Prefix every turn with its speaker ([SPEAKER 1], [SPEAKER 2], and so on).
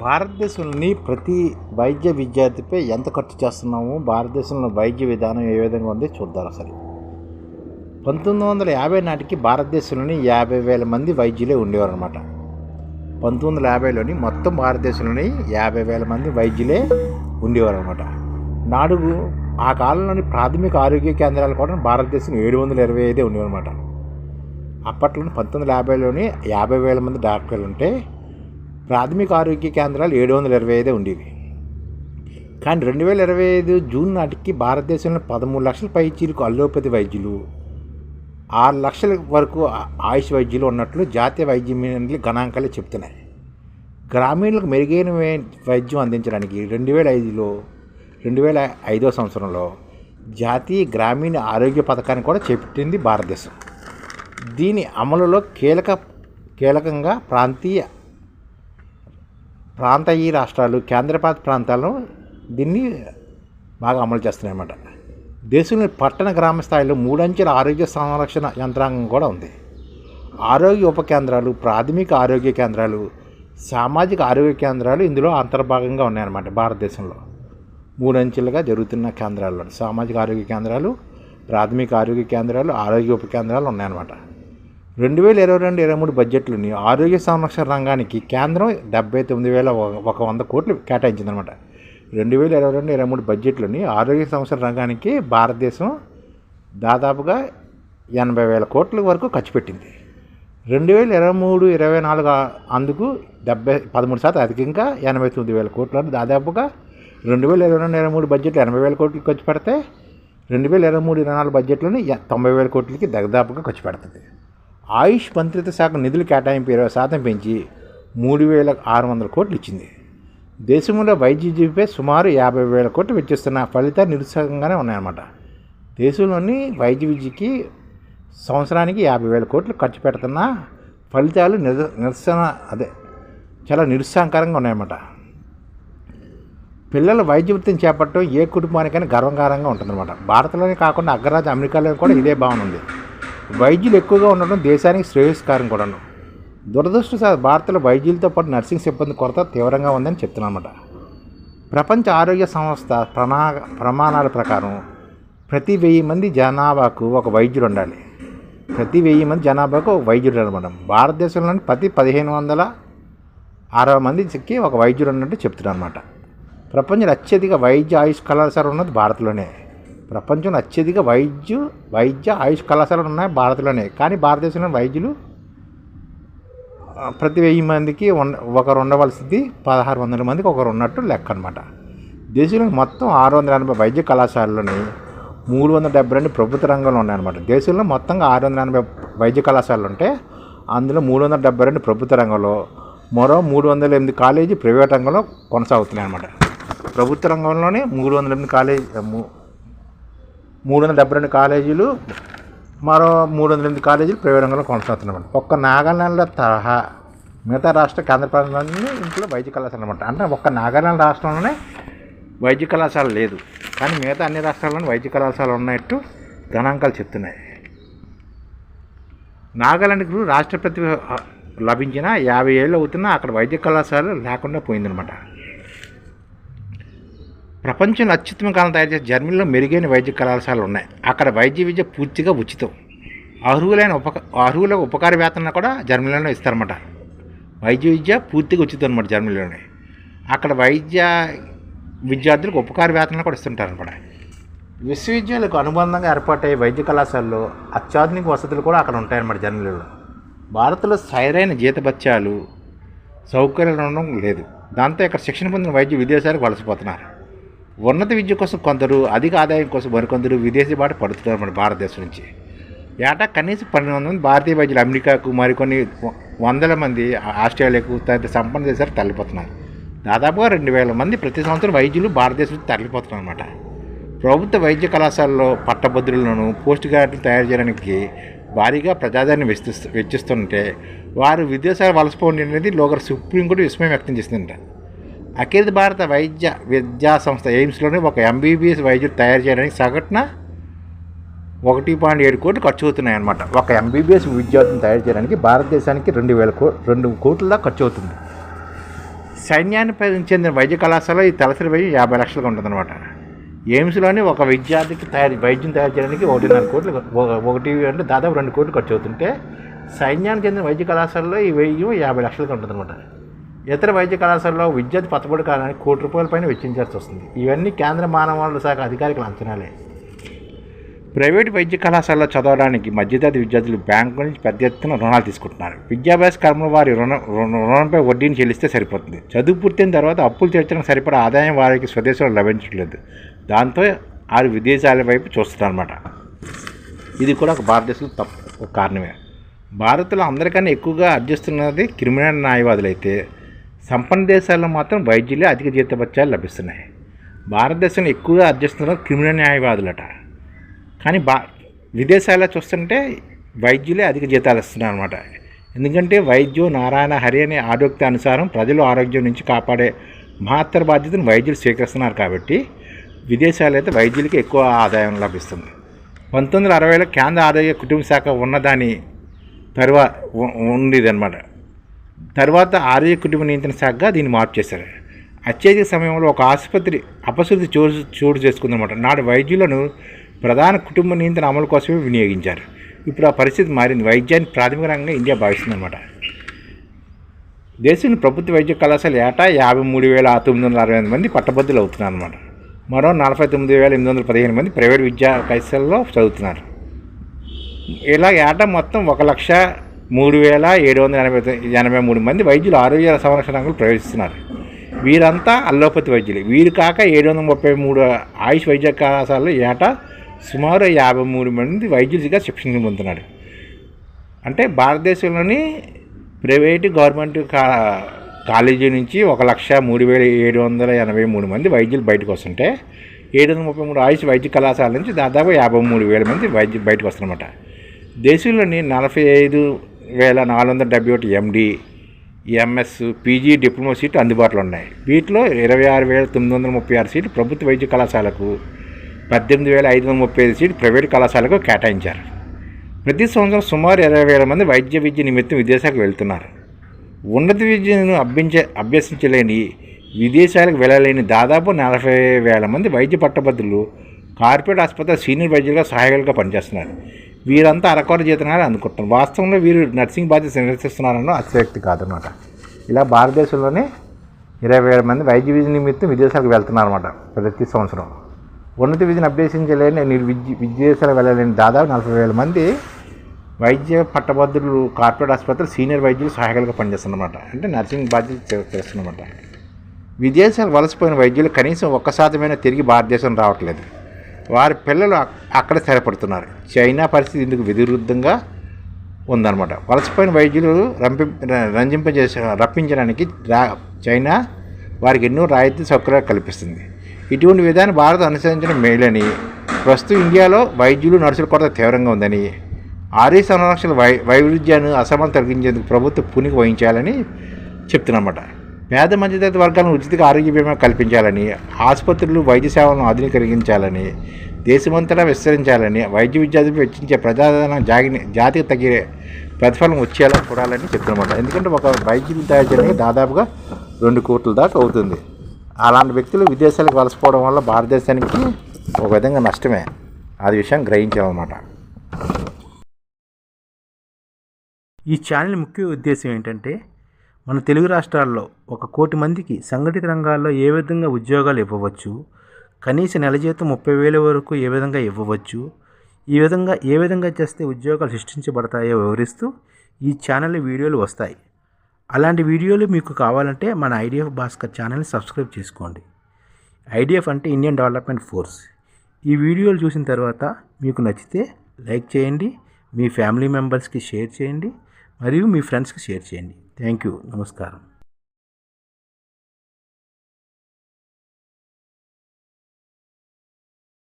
[SPEAKER 1] భారతదేశంలోని ప్రతి వైద్య విద్యార్థిపై ఎంత ఖర్చు చేస్తున్నాము, భారతదేశంలో వైద్య విధానం ఏ విధంగా ఉంది చూద్దాం. అసలు 1950 నాటికి భారతదేశంలోని 50,000 మంది వైద్యులే ఉండేవారు అనమాట. 1950లోని మొత్తం భారతదేశంలోని 50,000 మంది వైద్యులే ఉండేవారు అనమాట. నాడు ఆ కాలంలోని ప్రాథమిక ఆరోగ్య కేంద్రాలు కూడా భారతదేశం 725 ఉండేవారు అనమాట. అప్పట్లో 1950లోని 50,000 మంది డాక్టర్లు ఉంటే ప్రాథమిక ఆరోగ్య కేంద్రాలు 725 ఉండేవి. కానీ 2025 జూన్ నాటికి భారతదేశంలో 13 లక్షల పైచీలకు అల్లోపతి వైద్యులు, 6 లక్షల వరకు ఆయుష్ వైద్యులు ఉన్నట్లు జాతీయ వైద్య మండలి గణాంకాలే చెప్తున్నాయి. గ్రామీణులకు మెరుగైన వైద్యం అందించడానికి 2005 సంవత్సరంలో జాతీయ గ్రామీణ ఆరోగ్య పథకాన్ని కూడా చేపట్టింది భారతదేశం. దీని అమలులో కీలకంగా ప్రాంతీయ రాష్ట్రాలు, కేంద్రపాలిత ప్రాంతాలను దీన్ని బాగా అమలు చేస్తున్నాయన్నమాట. దేశంలోని పట్టణ గ్రామ స్థాయిలో 3 అంచెల ఆరోగ్య సంరక్షణ యంత్రాంగం కూడా ఉంది. ఆరోగ్య ఉప కేంద్రాలు, ప్రాథమిక ఆరోగ్య కేంద్రాలు, సామాజిక ఆరోగ్య కేంద్రాలు ఇందులో అంతర్భాగంగా ఉన్నాయన్నమాట. భారతదేశంలో 3 అంచెలుగా జరుగుతున్న కేంద్రాల్లో సామాజిక ఆరోగ్య కేంద్రాలు, ప్రాథమిక ఆరోగ్య కేంద్రాలు, ఆరోగ్య ఉప కేంద్రాలు ఉన్నాయన్నమాట. 2022-23 బడ్జెట్లోని ఆరోగ్య సంరక్షణ రంగానికి కేంద్రం 79,100 కోట్లు కేటాయించిందనమాట. 2022-23 బడ్జెట్లోని ఆరోగ్య సంరక్షణ రంగానికి భారతదేశం దాదాపుగా 80,000 కోట్ల వరకు ఖర్చు పెట్టింది. 2023-24 అందుకు 13% అధికంగా 89,000 కోట్లు, దాదాపుగా 2022-23 బడ్జెట్లో 80,000 కోట్లు ఖర్చు పెడితే 2023-24 బడ్జెట్లోని 90,000 కోట్లకి దాదాపుగా ఖర్చు పెడుతుంది. ఆయుష్ మంత్రిత్వ శాఖ నిధుల కేటాయింపు 20% పెంచి 3,600 కోట్లు ఇచ్చింది. దేశంలో వైద్య విద్యపై సుమారు 50,000 కోట్లు వెచ్చిస్తున్న ఫలితాలు నిరుత్సాహంగానే ఉన్నాయన్నమాట. దేశంలోని వైద్య విద్యకి సంవత్సరానికి 50,000 కోట్లు ఖర్చు పెడుతున్న ఫలితాలు చాలా నిరుత్సాహకరంగా ఉన్నాయన్నమాట. పిల్లల వైద్య వృత్తిని చేపట్టడం ఏ కుటుంబానికైనా గర్వకారంగా ఉంటుందన్నమాట. భారత్లోనే కాకుండా అగ్రరాజ్యం అమెరికాలో కూడా ఇదే భావన ఉంది. వైద్యులు ఎక్కువగా ఉండడం దేశానికి శ్రేయస్కరం కూడాను. దురదృష్టవశాత్తు భారత్లో వైద్యులతో పాటు నర్సింగ్ సిబ్బంది కొరత తీవ్రంగా ఉందని చెప్తున్నామన్నమాట. ప్రపంచ ఆరోగ్య సంస్థ ప్రమాణాల ప్రకారం ప్రతి 1000 మంది జనాభాకు ఒక వైద్యుడు ఉండాలి. ప్రతి 1000 మంది జనాభాకు ఒక వైద్యుడు అనమాట. భారతదేశంలోని ప్రతి 1,560 మందికి ఒక వైద్యుడు ఉన్నట్టు చెప్తున్నారు అనమాట. ప్రపంచంలో అత్యధిక వైద్య ఆయుష్ కళాశాలలు ఉన్నది భారత్లోనే. ప్రపంచంలో అత్యధిక వైద్య ఆయుష్ కళాశాలలు ఉన్నాయి భారత్లోనే. కానీ భారతదేశంలో వైద్యులు ప్రతి 1000 మందికి ఒకరు ఉండవలసింది 1,600 మందికి ఒకరు ఉన్నట్టు లెక్క అనమాట. దేశంలో మొత్తం 680 వైద్య కళాశాలలోని 372 ప్రభుత్వ రంగంలో ఉన్నాయన్నమాట. దేశంలో మొత్తంగా 680 వైద్య కళాశాలలు ఉంటే అందులో 372 ప్రభుత్వ రంగంలో, మరో 308 కాలేజీ ప్రైవేట్ రంగంలో కొనసాగుతున్నాయి అన్నమాట. ప్రభుత్వ రంగంలోనే 372 కాలేజీలు, మరో 308 కాలేజీలు ప్రైవేట్ రంగంలో కొనసాగుతున్నాయి. ఒక్క నాగాలాండ్లో తరహా మిగతా రాష్ట్ర కేంద్రపాలిత ఇంట్లో వైద్య కళాశాల అనమాట. అంటే ఒక్క నాగాలాండ్ రాష్ట్రంలోనే వైద్య కళాశాల లేదు, కానీ మిగతా అన్ని రాష్ట్రాల్లోనే వైద్య కళాశాలలు ఉన్నట్టు గణాంకాలు చెప్తున్నాయి. నాగాలాండ్కు రాష్ట్రపతి లభించిన 50 ఏళ్ళు అవుతున్నా అక్కడ వైద్య కళాశాల లేకుండా పోయిందనమాట. ప్రపంచంలో అత్యుత్తమ కాలం తయారు చేసే జర్మనీలో మెరుగైన వైద్య కళాశాలలు ఉన్నాయి. అక్కడ వైద్య విద్య పూర్తిగా ఉచితం. అర్హులకు ఉపకార వేతన కూడా జర్మనీలోనే ఇస్తారన్నమాట. వైద్య విద్య పూర్తిగా ఉచితం అనమాట జర్మనీలోనే. అక్కడ వైద్య విద్యార్థులకు ఉపకార వేతనాలు కూడా ఇస్తుంటారన్నమాట. విశ్వవిద్యాలయాలకు అనుబంధంగా ఏర్పాటయ్యే వైద్య కళాశాలలో అత్యాధునిక వసతులు కూడా అక్కడ ఉంటాయన్నమాట జర్మనీలో. భారత్లో సరైన జీతభత్యాలు సౌకర్యాలు ఉండడం లేదు. దాంతో ఇక్కడ శిక్షణ పొందిన వైద్య విదేశాలకు వలసపోతున్నారు. ఉన్నత విద్య కోసం కొందరు, అధిక ఆదాయం కోసం మరికొందరు విదేశీ బాట పడుతున్నారు మన భారతదేశం నుంచి. ఏటా కనీసం 1200 మంది భారతీయ వైద్యులు అమెరికాకు, మరికొన్ని 100 మంది ఆస్ట్రేలియాకు, తదితర సంపన్న దేశాలకు తరలిపోతున్నారు. దాదాపుగా 2,000 మంది ప్రతి సంవత్సరం వైద్యులు భారతదేశం నుంచి తరలిపోతున్నారు అన్నమాట. ప్రభుత్వ వైద్య కళాశాలలో పట్టభద్రులను, పోస్ట్ గ్రాడ్యుయేట్లు తయారు చేయడానికి భారీగా ప్రజాదాన్ని వెచ్చిస్తుంటే వారు విదేశాలు వలసపోండి అనేది లోకల్ సుప్రీంకోర్టు విస్మయం వ్యక్తం చేస్తుందంట. అఖిల భారత వైద్య విద్యా సంస్థ ఎయిమ్స్లోనే ఒక MBBS వైద్యుడు తయారు చేయడానికి సగటున 1.7 కోట్లు ఖర్చు అవుతున్నాయి అన్నమాట. ఒక MBBS విద్యార్థిని తయారు చేయడానికి భారతదేశానికి 2 కోట్ల దాకా ఖర్చు అవుతుంది. సైన్యానికి చెందిన వైద్య కళాశాల ఈ తలసరి వ్యయం 50 లక్షలుగా ఉంటుందన్నమాట. ఎయిమ్స్లోని ఒక విద్యార్థికి వైద్యం తయారు చేయడానికి 1.5 కోట్లు, ఒకటి అంటే దాదాపు 2 కోట్లు ఖర్చు అవుతుంటే సైన్యానికి చెందిన వైద్య కళాశాలలో ఈ వ్యయం 50 లక్షలుగా ఉంటుందన్నమాట. ఇతర వైద్య కళాశాలలో విద్యార్థి పచ్చబడి కాలానికి ₹1 పైన వెచ్చించాల్సి వస్తుంది. ఇవన్నీ కేంద్ర మానవ వనరుల శాఖ అధికారికల అంచనాలే. ప్రైవేటు వైద్య కళాశాలలో చదవడానికి మధ్యతరగతి విద్యార్థులు బ్యాంకు నుంచి పెద్ద ఎత్తున రుణాలు తీసుకుంటున్నారు. విద్యాభ్యాస క్రమంలో వారి రుణంపై వడ్డీని చెల్లిస్తే సరిపోతుంది. చదువు పూర్తయిన తర్వాత అప్పులు తీర్చడానికి సరిపడా ఆదాయం వారికి స్వదేశంలో లభించట్లేదు. దాంతో వారు విదేశాల వైపు చూస్తున్నారు అన్నమాట. ఇది కూడా ఒక భారతదేశంలో ఒక కారణమే. భారత్లో అందరికన్నా ఎక్కువగా ఆర్జిస్తున్నది క్రిమినల్ న్యాయవాదులు అయితే సంపన్న దేశాల్లో మాత్రం వైద్యులే అధిక జీతభత్యాలు లభిస్తున్నాయి. భారతదేశంలో ఎక్కువగా ఆర్జిస్తున్నది క్రిమినల్ న్యాయవాదులట. కానీ విదేశాల్లో చూస్తుంటే వైద్యులే అధిక జీతాలు ఇస్తున్నారు అనమాట. ఎందుకంటే వైద్యం నారాయణ హరి అనే ఆరోగ్య అనుసారం ప్రజలు ఆరోగ్యం నుంచి కాపాడే మహత్తర బాధ్యతను వైద్యులు స్వీకరిస్తున్నారు. కాబట్టి విదేశాల్లో అయితే వైద్యులకి ఎక్కువ ఆదాయం లభిస్తుంది. 1960లో కేంద్ర ఆరోగ్య కుటుంబ శాఖ ఉన్నదాని ఉండేదన్నమాట. తర్వాత ఆరోగ్య కుటుంబ నియంత్రణ శాఖగా దీన్ని మార్పు చేశారు. అత్యధిక సమయంలో ఒక ఆసుపత్రి అపశృతి చోటు చేసుకుందన్నమాట. నాడు వైద్యులను ప్రధాన కుటుంబ నియంత్రణ అమలు కోసమే వినియోగించారు. ఇప్పుడు ఆ పరిస్థితి మారింది. వైద్యాన్ని ప్రాథమిక రంగంగా ఇండియా భావిస్తుందన్నమాట. దేశంలో ప్రభుత్వ వైద్య కళాశాల ఏటా 53,968 మంది పట్టభద్రులు అవుతున్నారు అన్నమాట. మరో 49,815 మంది ప్రైవేట్ విద్యా కళాశాలలో చదువుతున్నారు. ఇలా ఏటా మొత్తం 1,03,783 మంది వైద్యులు ఆరోగ్య సంరక్షణ రంగంలో ప్రవేశిస్తున్నారు. వీరంతా అల్లోపతి వైద్యులు. వీరు కాక 733 ఆయుష్ వైద్య కళాశాలలో ఏటా సుమారు 53 మంది వైద్యులుగా శిక్షణ పొందుతున్నారు. అంటే భారతదేశంలోని ప్రైవేటు గవర్నమెంట్ కాలేజీ నుంచి 1,03,783 మంది వైద్యులు బయటకు వస్తుంటే 733 ఆయుష్ వైద్య కళాశాల నుంచి దాదాపు 53,000 మంది వైద్యులు బయటకు వస్తున్నమాట. దేశంలోని 45,471 ఎండి, ఎంఎస్, పీజీ, డిప్లొమా సీట్లు అందుబాటులో ఉన్నాయి. వీటిలో 26,936 సీట్లు ప్రభుత్వ వైద్య కళాశాలకు, 18,535 సీట్లు ప్రైవేటు కళాశాలకు కేటాయించారు. ప్రతి సంవత్సరం సుమారు 20,000 మంది వైద్య విద్య నిమిత్తం విదేశాలకు వెళ్తున్నారు. ఉన్నత విద్యను అభ్యసించలేని, విదేశాలకు వెళ్ళలేని దాదాపు 40,000 మంది వైద్య పట్టభద్రులు కార్పొరేట్ ఆసుపత్రి సీనియర్ వైద్యులుగా సహాయకులుగా పనిచేస్తున్నారు. వీరంతా అరకొర జీతాలు అందుకుంటున్నారు. వాస్తవంలో వీరు నర్సింగ్ బాధ్యత నిర్వహిస్తున్నారన్న అతిశయోక్తి కాదనమాట. ఇలా భారతదేశంలోనే 20,000 మంది వైద్య విద్య నిమిత్తం విదేశాలకు వెళ్తున్నారన్నమాట ప్రతి సంవత్సరం. ఉన్నత విద్యను అభ్యసించలేని, విదేశాలకు వెళ్ళలేని దాదాపు 40,000 మంది వైద్య పట్టభద్రులు కార్పొరేట్ ఆసుపత్రి సీనియర్ వైద్యులు సహాయకులుగా పనిచేస్తున్నమాట. అంటే నర్సింగ్ బాధ్యత చేస్తున్నమాట. విదేశాలు వలసపోయిన వైద్యులు కనీసం 1% తిరిగి భారతదేశం రావట్లేదు. వారి పిల్లలు అక్కడ స్థిరపడుతున్నారు. చైనా పరిస్థితి ఇందుకు విరుద్ధంగా ఉందన్నమాట. వలసపోయిన వైద్యులు రప్పించడానికి చైనా వారికి ఎన్నో రాయితీ సౌకర్యాలు కల్పిస్తుంది. ఇటువంటి విధానం భారత్ అనుసరించడం మేలని, ప్రస్తుతం ఇండియాలో వైద్యులు, నర్సుల కొరత తీవ్రంగా ఉందని, ఆరోగ్య సంరక్షణ వైవిధ్యాన్ని అసమానం తొలగించేందుకు ప్రభుత్వం పూనికి వహించాలని చెప్తున్నమాట. పేద మధ్యతరగతి వర్గాలను ఉచిత ఆరోగ్య బీమా కల్పించాలని, ఆసుపత్రులు వైద్య సేవలను ఆధునీకరించాలని, దేశమంతటా విస్తరించాలని, వైద్య విద్యార్థులు వెచ్చించే ప్రజాదరణ జాతికి తగ్గే ప్రతిఫలం వచ్చేలా చూడాలని చెప్తున్నమాట. ఎందుకంటే ఒక వైద్యులు తయారు చేయడానికి దాదాపుగా 2 కోట్ల దాకా అవుతుంది. అలాంటి వ్యక్తులు విదేశాలకు వలసపోవడం వల్ల భారతదేశానికి ఒక విధంగా నష్టమే. అది విషయం గ్రహించాలన్నమాట.
[SPEAKER 2] ఈ ఛానల్ ముఖ్య ఉద్దేశం ఏంటంటే మన తెలుగు రాష్ట్రాల్లో 1 కోటి మందికి సంఘటిత రంగాల్లో ఏ విధంగా ఉద్యోగాలు ఇవ్వవచ్చు, కనీస నెల జీతం 30,000 వరకు ఏ విధంగా ఇవ్వవచ్చు, ఏ విధంగా చేస్తే ఉద్యోగాలు సృష్టించబడతాయో వివరిస్తూ ఈ ఛానల్ వీడియోలు వస్తాయి. అలాంటి వీడియోలు మీకు కావాలంటే మన ఐడిఎఫ్ భాస్కర్ ఛానల్ని సబ్స్క్రైబ్ చేసుకోండి. ఐడిఎఫ్ అంటే ఇండియన్ డెవలప్మెంట్ ఫోర్స్. ఈ వీడియోలు చూసిన తర్వాత మీకు నచ్చితే లైక్ చేయండి, మీ ఫ్యామిలీ మెంబర్స్కి షేర్ చేయండి, మరియు మీ ఫ్రెండ్స్కి షేర్ చేయండి. Thank you. నమస్కారం.